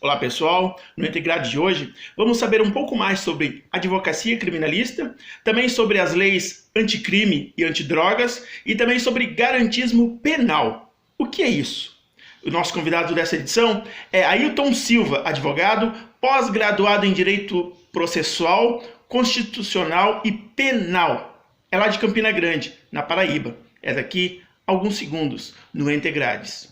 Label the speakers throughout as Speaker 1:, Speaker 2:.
Speaker 1: Olá pessoal, no Integrado de hoje vamos saber um pouco mais sobre advocacia criminalista, também sobre as leis anticrime e antidrogas e também sobre garantismo penal. O que é isso? O nosso convidado dessa edição é Ailton Silva, advogado, pós-graduado em Direito Processual, Constitucional e Penal. É lá de Campina Grande, na Paraíba. É daqui a alguns segundos, no Integrades.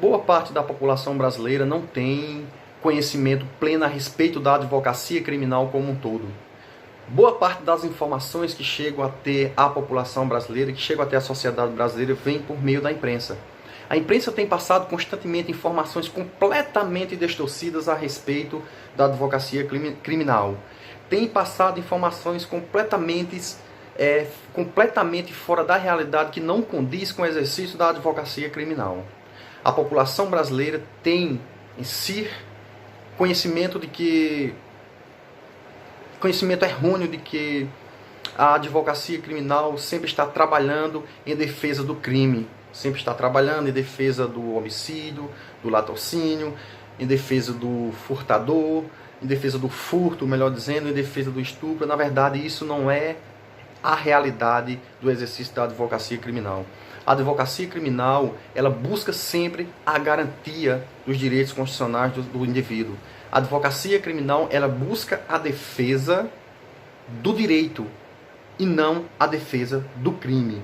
Speaker 2: Boa parte da população brasileira não tem conhecimento pleno a respeito da advocacia criminal como um todo. Boa parte das informações que chegam até a população brasileira, que chegam até a sociedade brasileira, vem por meio da imprensa. A imprensa tem passado constantemente informações completamente distorcidas a respeito da advocacia criminal. Tem passado informações completamente fora da realidade, que não condiz com o exercício da advocacia criminal. A população brasileira tem em si conhecimento errôneo de que a advocacia criminal sempre está trabalhando em defesa do crime, sempre está trabalhando em defesa do homicídio, do latrocínio, em defesa do furtador, em defesa do furto, melhor dizendo, em defesa do estupro. Na verdade, isso não é a realidade do exercício da advocacia criminal. A advocacia criminal, ela busca sempre a garantia dos direitos constitucionais do indivíduo. A advocacia criminal, ela busca a defesa do direito e não a defesa do crime.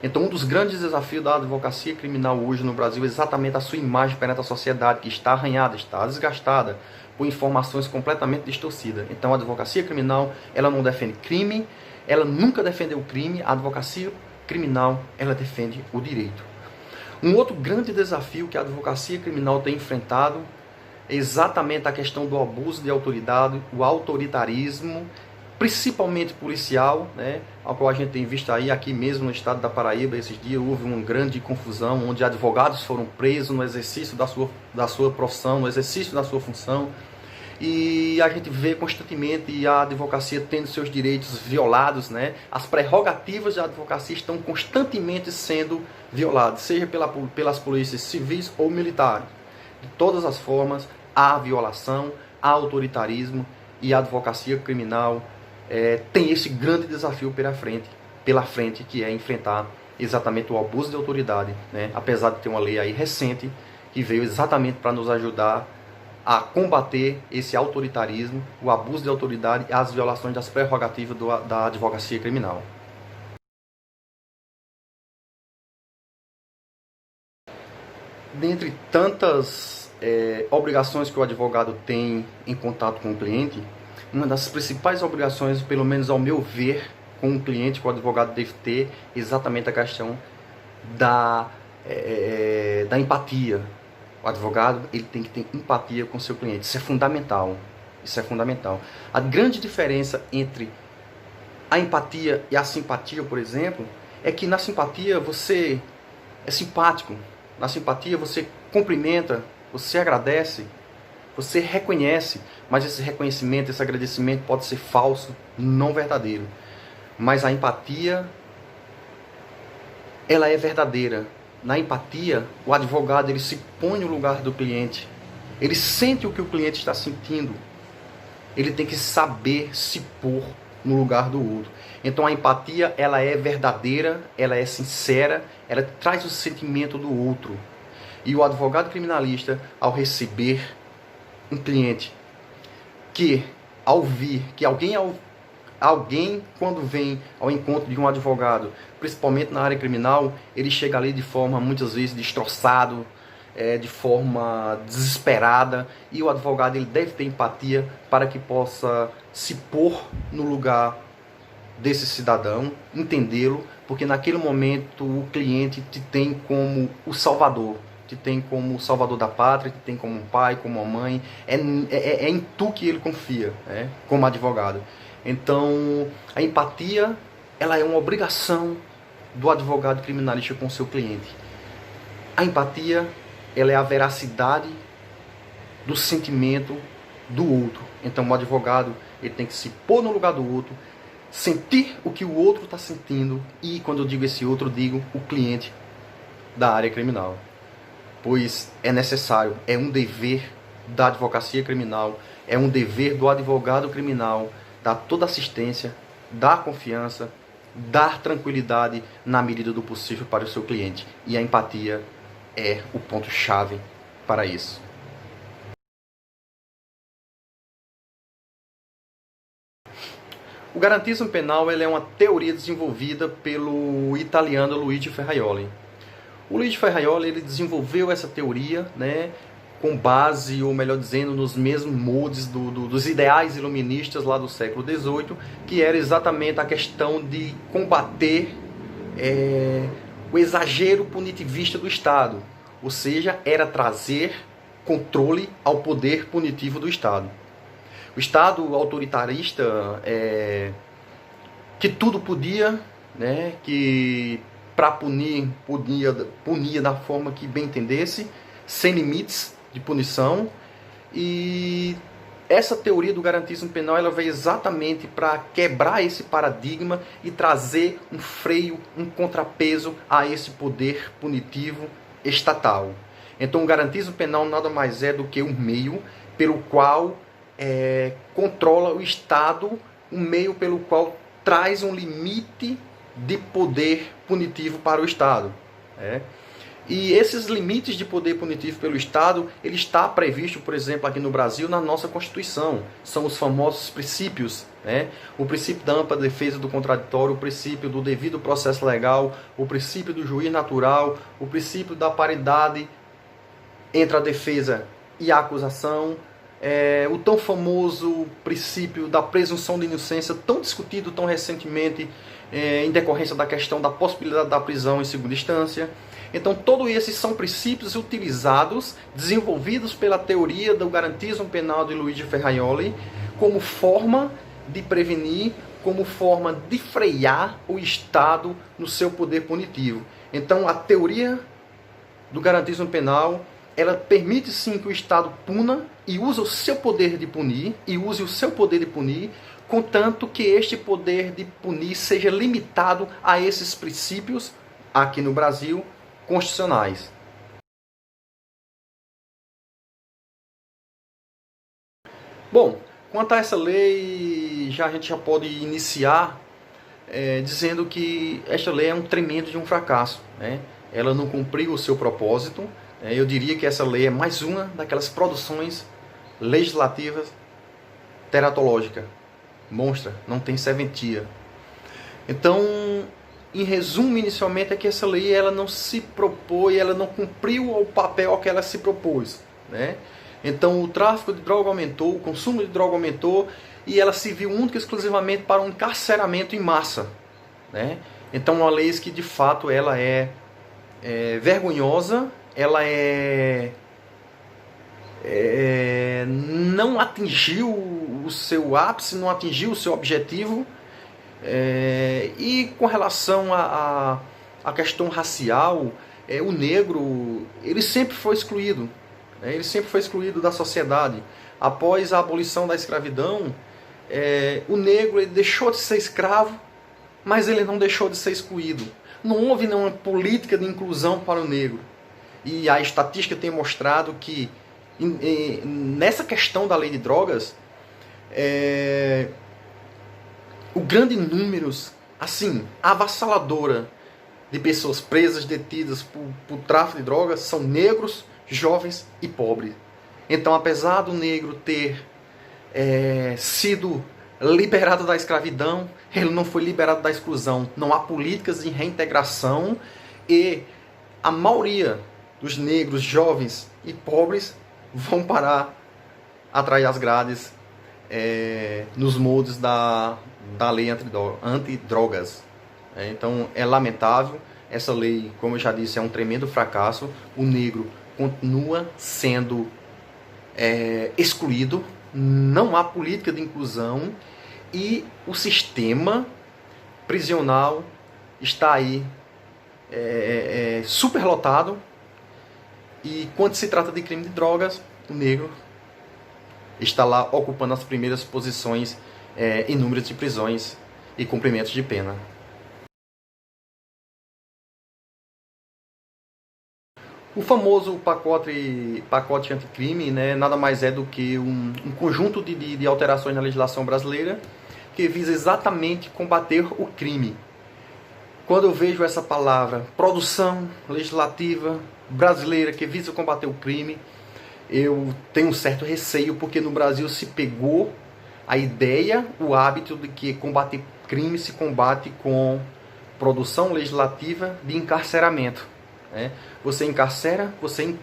Speaker 2: Então, um dos grandes desafios da advocacia criminal hoje no Brasil é exatamente a sua imagem perante a sociedade, que está arranhada, está desgastada por informações completamente distorcidas. Então, a advocacia criminal, ela não defende crime, ela nunca defendeu o crime. A advocacia criminal, ela defende o direito. Um outro grande desafio que a advocacia criminal tem enfrentado é exatamente a questão do abuso de autoridade, o autoritarismo, principalmente policial, né? Ao qual a gente tem visto aí, aqui mesmo no estado da Paraíba, esses dias houve uma grande confusão, onde advogados foram presos no exercício da sua profissão, no exercício da sua função. E a gente vê constantemente a advocacia tendo seus direitos violados, né? As prerrogativas da advocacia estão constantemente sendo violadas, seja pelas polícias civis ou militares. De todas as formas, há violação, há autoritarismo, e a advocacia criminal tem esse grande desafio pela frente, que é enfrentar exatamente o abuso de autoridade, né? Apesar de ter uma lei aí recente que veio exatamente para nos ajudar a combater esse autoritarismo, o abuso de autoridade e as violações das prerrogativas da advocacia criminal. Dentre tantas obrigações que o advogado tem em contato com o cliente, uma das principais obrigações, pelo menos ao meu ver, com o cliente que o advogado deve ter, é exatamente a questão da empatia. O advogado, ele tem que ter empatia com o seu cliente. Isso é fundamental. Isso é fundamental. A grande diferença entre a empatia e a simpatia, por exemplo, é que na simpatia você é simpático. Na simpatia você cumprimenta, você agradece, você reconhece, mas esse reconhecimento, esse agradecimento pode ser falso, não verdadeiro. Mas a empatia, ela é verdadeira. Na empatia, o advogado, ele se põe no lugar do cliente. Ele sente o que o cliente está sentindo. Ele tem que saber se pôr no lugar do outro. Então a empatia, ela é verdadeira, ela é sincera, ela traz o sentimento do outro. E o advogado criminalista, ao receber um cliente que, ao vir, que alguém, quando vem ao encontro de um advogado, principalmente na área criminal, ele chega ali de forma, muitas vezes, destroçado, de forma desesperada, e o advogado, ele deve ter empatia para que possa se pôr no lugar desse cidadão, entendê-lo, porque naquele momento o cliente te tem como o salvador, te tem como o salvador da pátria, te tem como um pai, como uma mãe, é em tu que ele confia, né, como advogado. Então, a empatia, ela é uma obrigação do advogado criminalista com o seu cliente. A empatia, ela é a veracidade do sentimento do outro. Então o advogado ele tem que se pôr no lugar do outro, sentir o que o outro está sentindo, e quando eu digo esse outro, eu digo o cliente da área criminal. Pois é necessário, é um dever da advocacia criminal, é um dever do advogado criminal dar toda assistência, dar confiança, dar tranquilidade na medida do possível para o seu cliente. E a empatia é o ponto-chave para isso. O garantismo penal é uma teoria desenvolvida pelo italiano Luigi Ferraioli. O Luigi Ferraioli ele desenvolveu essa teoria, né, com base, ou melhor dizendo, nos mesmos moldes dos ideais iluministas lá do século XVIII, que era exatamente a questão de combater o exagero punitivista do Estado. Ou seja, era trazer controle ao poder punitivo do Estado. O Estado autoritarista, que tudo podia, né, que para punir, punia da forma que bem entendesse, sem limites de punição. E essa teoria do garantismo penal ela veio exatamente para quebrar esse paradigma e trazer um freio, um contrapeso a esse poder punitivo estatal. Então o garantismo penal nada mais é do que um meio pelo qual controla o Estado, um meio pelo qual traz um limite de poder punitivo para o Estado. E esses limites de poder punitivo pelo Estado, ele está previsto, por exemplo, aqui no Brasil, na nossa Constituição. São os famosos princípios, o princípio da ampla defesa do contraditório, o princípio do devido processo legal, o princípio do juiz natural, o princípio da paridade entre a defesa e a acusação, o tão famoso princípio da presunção de inocência, tão discutido tão recentemente em decorrência da questão da possibilidade da prisão em segunda instância. Então, todos esses são princípios utilizados, desenvolvidos pela teoria do garantismo penal de Luigi Ferraioli, como forma de prevenir, como forma de frear o Estado no seu poder punitivo. Então, a teoria do garantismo penal, ela permite sim que o Estado puna e use o seu poder de punir, contanto que este poder de punir seja limitado a esses princípios, aqui no Brasil, constitucionais. Bom, quanto a essa lei, a gente já pode iniciar dizendo que esta lei é um tremendo de um fracasso. Ela não cumpriu o seu propósito. Eu diria que essa lei é mais uma daquelas produções legislativas teratológicas. Monstra, não tem serventia. Então, em resumo, inicialmente, é que essa lei ela não se propôs, ela não cumpriu o papel que ela se propôs. Então, o tráfico de droga aumentou, o consumo de droga aumentou, e ela se viu única e exclusivamente para um encarceramento em massa. Então, uma lei que, de fato, ela é vergonhosa, ela não atingiu o seu ápice, não atingiu o seu objetivo. E com relação à questão racial, o negro ele sempre foi excluído. Ele sempre foi excluído da sociedade. Após a abolição da escravidão, o negro ele deixou de ser escravo, mas ele não deixou de ser excluído. Não houve nenhuma política de inclusão para o negro. E a estatística tem mostrado que nessa questão da lei de drogas, o grande número, assim, avassaladora de pessoas presas, detidas por tráfico de drogas são negros, jovens e pobres. Então, apesar do negro ter sido liberado da escravidão, ele não foi liberado da exclusão. Não há políticas de reintegração e a maioria dos negros, jovens e pobres vão parar atrás das grades nos moldes da lei antidrogas. Então é lamentável. Essa lei, como eu já disse, é um tremendo fracasso. O negro continua sendo excluído. Não há política de inclusão. E o sistema prisional está aí superlotado. E quando se trata de crime de drogas, o negro está lá ocupando as primeiras posições em números de prisões e cumprimentos de pena. O famoso pacote anticrime, né, nada mais é do que um conjunto de alterações na legislação brasileira que visa exatamente combater o crime. Quando eu vejo essa palavra, produção legislativa brasileira que visa combater o crime, eu tenho um certo receio, porque no Brasil se pegou a ideia, o hábito de que combater crime se combate com produção legislativa de encarceramento. Você encarcera, você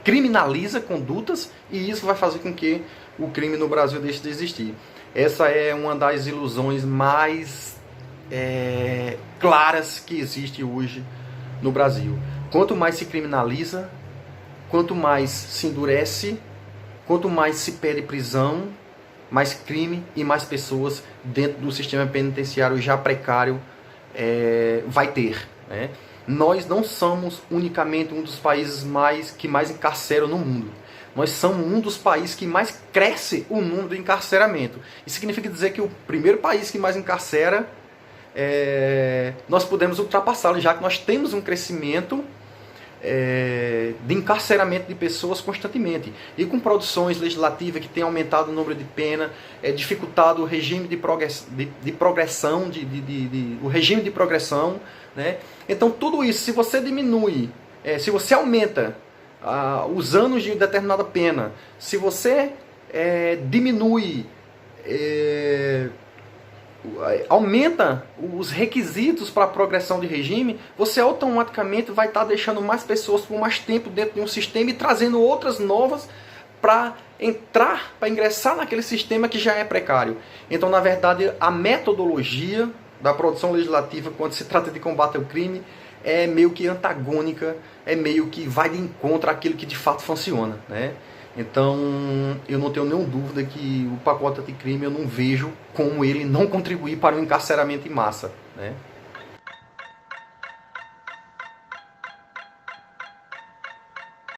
Speaker 2: criminaliza condutas e isso vai fazer com que o crime no Brasil deixe de existir. Essa é uma das ilusões mais claras que existe hoje no Brasil. Quanto mais se criminaliza, quanto mais se endurece, quanto mais se pede prisão, mais crime e mais pessoas dentro do sistema penitenciário já precário vai ter, né? Nós não somos unicamente um dos países que mais encarceram no mundo. Nós somos um dos países que mais cresce o número de encarceramento. Isso significa dizer que o primeiro país que mais encarcera, nós podemos ultrapassá-lo, já que nós temos um crescimento de encarceramento de pessoas constantemente. E com produções legislativas que têm aumentado o número de pena, dificultado o regime de progressão, o regime de progressão, né? Então tudo isso, se você diminui, se você aumenta os anos de determinada pena, se você diminui, aumenta os requisitos para a progressão de regime, você automaticamente vai estar deixando mais pessoas por mais tempo dentro de um sistema e trazendo outras novas para ingressar naquele sistema que já é precário. Então, na verdade, a metodologia da produção legislativa, quando se trata de combate ao crime, é meio que antagônica, é meio que vai de encontro àquilo que de fato funciona, né? Então, eu não tenho nenhuma dúvida que o pacote anticrime, eu não vejo como ele não contribuir para o encarceramento em massa, né?